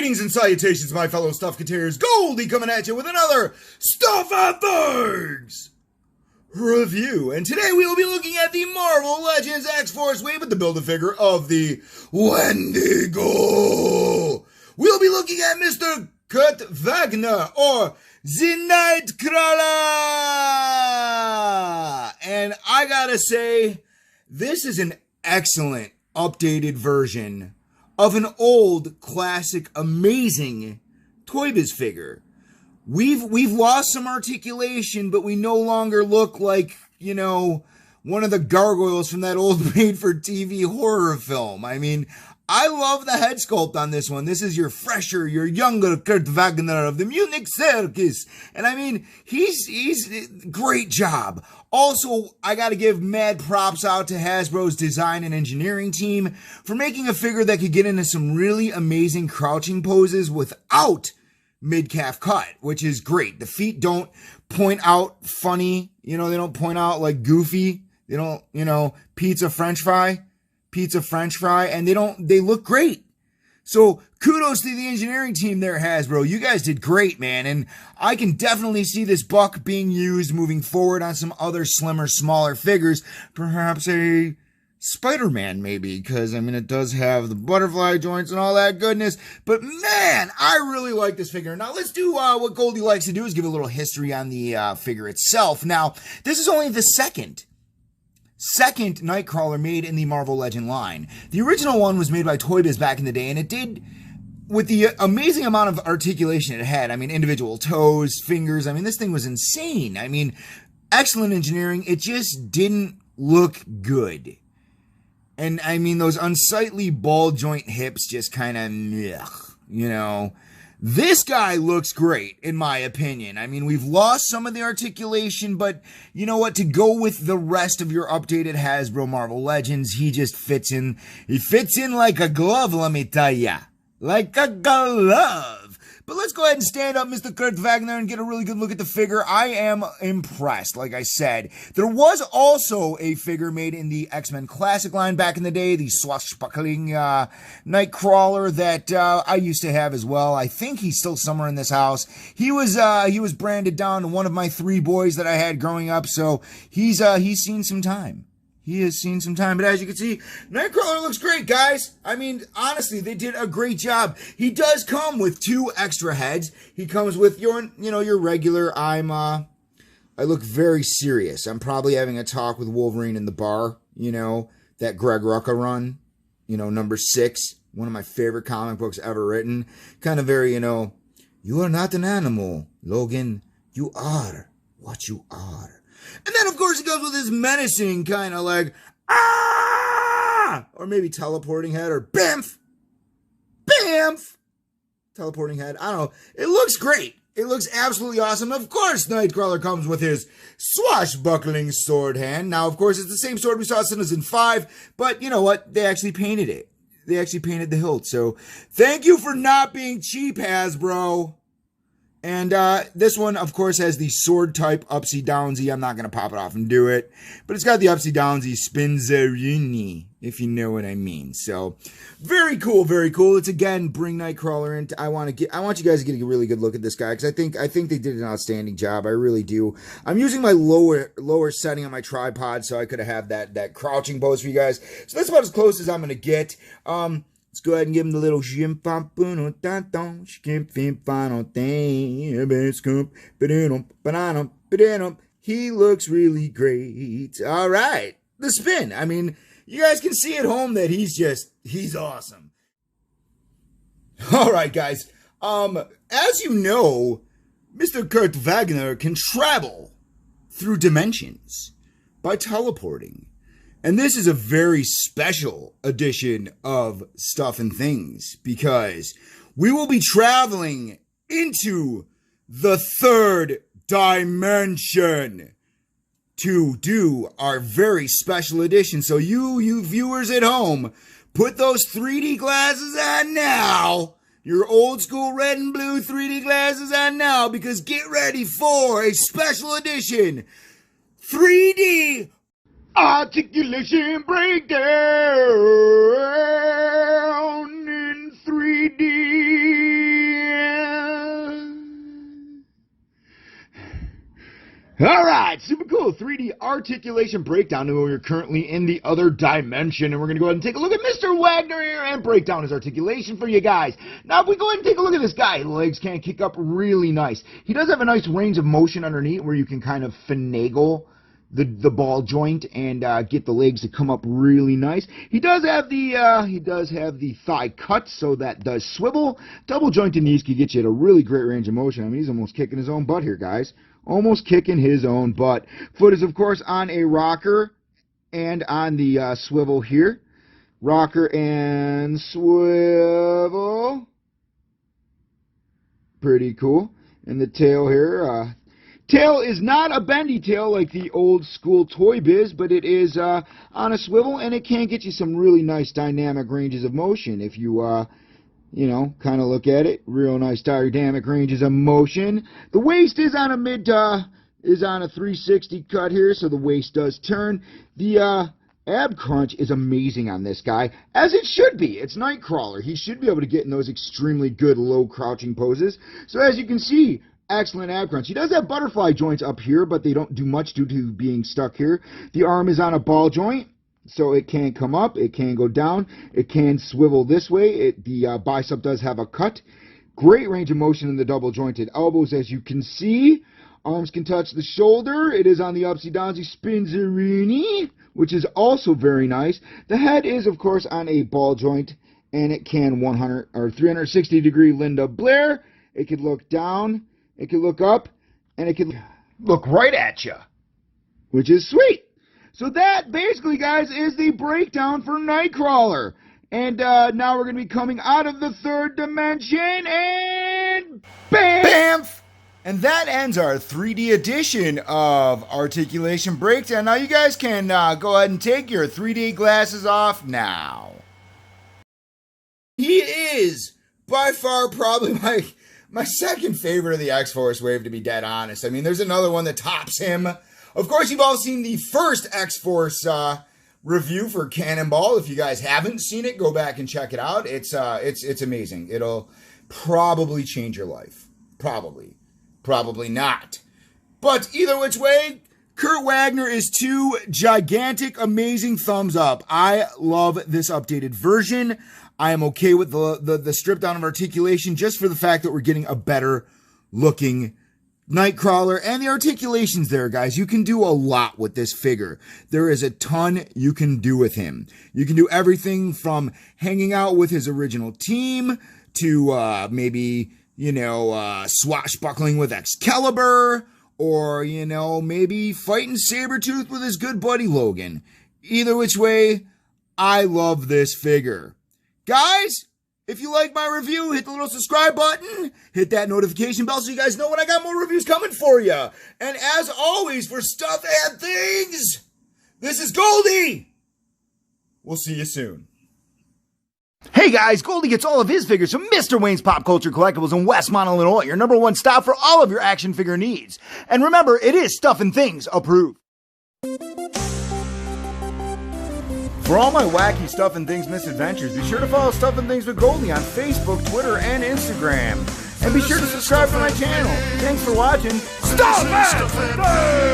Greetings and salutations, my fellow stuff containers. Goldie coming at you with another Stuff and Things review. And today we will be looking at the Marvel Legends X-Force Wave with the Build-A-Figure of the Wendigo. We'll be looking at Mr. Kurt Wagner, or the Nightcrawler. And I gotta say, this is an excellent updated version of an old, classic, amazing Toy Biz figure. We've lost some articulation, but we no longer look like, you know, one of the gargoyles from that old made-for-TV horror film. I mean, I love the head sculpt on this one. This is your fresher, your younger Kurt Wagner of the Munich Circus. And I mean, he's great job. Also, I gotta give mad props out to Hasbro's design and engineering team for making a figure that could get into some really amazing crouching poses without mid-calf cut, which is great. The feet don't point out funny, you know, they don't point out like goofy. They don't, you know, pizza french fry, and they look great. So kudos to the engineering team there, Hasbro. You guys did great, man. And I can definitely see this buck being used moving forward on some other slimmer, smaller figures. Perhaps a Spider-Man, maybe, because, I mean, it does have the butterfly joints and all that goodness. But, man, I really like this figure. Now, let's do what Goldie likes to do, is give a little history on the figure itself. Now, this is only the second Nightcrawler made in the Marvel Legend line. The original one was made by Toy Biz back in the day, and it did, with the amazing amount of articulation it had, I mean, individual toes, fingers, I mean, this thing was insane. I mean, excellent engineering. It just didn't look good. And, I mean, those unsightly ball joint hips just kind of, you know. This guy looks great, in my opinion. I mean, we've lost some of the articulation, but you know what? To go with the rest of your updated Hasbro Marvel Legends, he just fits in. He fits in like a glove, let me tell ya. Like a glove. But let's go ahead and stand up, Mr. Kurt Wagner, and get a really good look at the figure. I am impressed, like I said. There was also a figure made in the X-Men Classic line back in the day, the swashbuckling Nightcrawler that I used to have as well. I think he's still somewhere in this house. He was branded down to one of my 3 boys that I had growing up, so he's seen some time. He has seen some time, but as you can see, Nightcrawler looks great, guys. I mean, honestly, they did a great job. He does come with 2 extra heads. He comes with your regular, I look very serious. I'm probably having a talk with Wolverine in the bar, you know, that Greg Rucka run, you know, number 6, one of my favorite comic books ever written. Kind of very, you know, you are not an animal, Logan. You are what you are. And then, of course, he goes with his menacing kind of like, ah! Or maybe teleporting head, or bamf! Bamf! Teleporting head. I don't know. It looks great. It looks absolutely awesome. Of course, Nightcrawler comes with his swashbuckling sword hand. Now, of course, it's the same sword we saw in Citizen 5, but you know what? They actually painted it. They actually painted the hilt. So, thank you for not being cheap, Hasbro. And this one, of course, has the sword type upsy downsy. I'm not going to pop it off and do it. But it's got the upsy downsy spinzerini, if you know what I mean. So, very cool, very cool. It's, again, bring Nightcrawler in. I want you guys to get a really good look at this guy, because I think they did an outstanding job. I really do. I'm using my lower setting on my tripod, so I could have that crouching pose for you guys. So that's about as close as I'm going to get. Let's go ahead and give him the little he looks really great. All right. The spin. I mean, you guys can see at home that he's awesome. All right, guys. As you know, Mr. Kurt Wagner can travel through dimensions by teleporting. And this is a very special edition of Stuff and Things, because we will be traveling into the 3rd dimension to do our very special edition. So you viewers at home, put those 3D glasses on now. Your old school red and blue 3D glasses on now, because get ready for a special edition 3D articulation breakdown in 3D. All right, super cool 3D articulation breakdown. We're currently in the other dimension, and we're going to go ahead and take a look at Mr. Wagner here and break down his articulation for you guys. Now, if we go ahead and take a look at this guy, legs can kick up really nice. He does have a nice range of motion underneath where you can kind of finagle the ball joint and get the legs to come up really nice. He does have the thigh cut, so that does swivel. Double jointed knees can get you at a really great range of motion. I mean, he's almost kicking his own butt here, guys. Almost kicking his own butt. Foot is, of course, on a rocker and on the swivel here. Rocker and swivel. Pretty cool. And the tail here. Tail is not a bendy tail like the old school Toy Biz, but it is on a swivel, and it can get you some really nice dynamic ranges of motion if you you know, kind of look at it. Real nice dynamic ranges of motion. The waist is on a is on a 360 cut here, so the waist does turn. The ab crunch is amazing on this guy, as it should be. It's Nightcrawler. He should be able to get in those extremely good low crouching poses. So as you can see, excellent ab crunch. He does have butterfly joints up here, but they don't do much due to being stuck here. The arm is on a ball joint, so it can come up, it can go down, it can swivel this way. The bicep does have a cut. Great range of motion in the double jointed elbows, as you can see. Arms can touch the shoulder. It is on the upsy downsy spinzerini, which is also very nice. The head is, of course, on a ball joint, and it can 100 or 360 degree Linda Blair. It could look down, it could look up, and it could look right at you, which is sweet. So that, basically, guys, is the breakdown for Nightcrawler. And now we're going to be coming out of the third dimension, and bam! Bamf! And that ends our 3D edition of Articulation Breakdown. Now you guys can go ahead and take your 3D glasses off now. He is, by far, probably my second favorite of the X-Force wave, to be dead honest. I mean, there's another one that tops him. Of course, you've all seen the first X-Force review for Cannonball. If you guys haven't seen it, go back and check it out. It's amazing. It'll probably change your life. Probably not. But either which way, Kurt Wagner is 2 gigantic, amazing thumbs up. I love this updated version. I am okay with the strip down of articulation just for the fact that we're getting a better looking Nightcrawler, and the articulations there, guys. You can do a lot with this figure. There is a ton you can do with him. You can do everything from hanging out with his original team to maybe, you know, swashbuckling with Excalibur, or, you know, maybe fighting Sabretooth with his good buddy Logan. Either which way, I love this figure. Guys, if you like my review, hit the little subscribe button, hit that notification bell so you guys know when I got more reviews coming for you. And as always, for Stuff and Things, this is Goldie. We'll see you soon. Hey guys, Goldie gets all of his figures from Mr. Wayne's Pop Culture Collectibles in Westmont, Illinois, your #1 stop for all of your action figure needs. And remember, it is Stuff and Things approved. For all my wacky Stuff and Things misadventures, be sure to follow Stuff and Things with Goldie on Facebook, Twitter, and Instagram. And be sure to subscribe to my channel. Thanks for watching. Stuff and Things!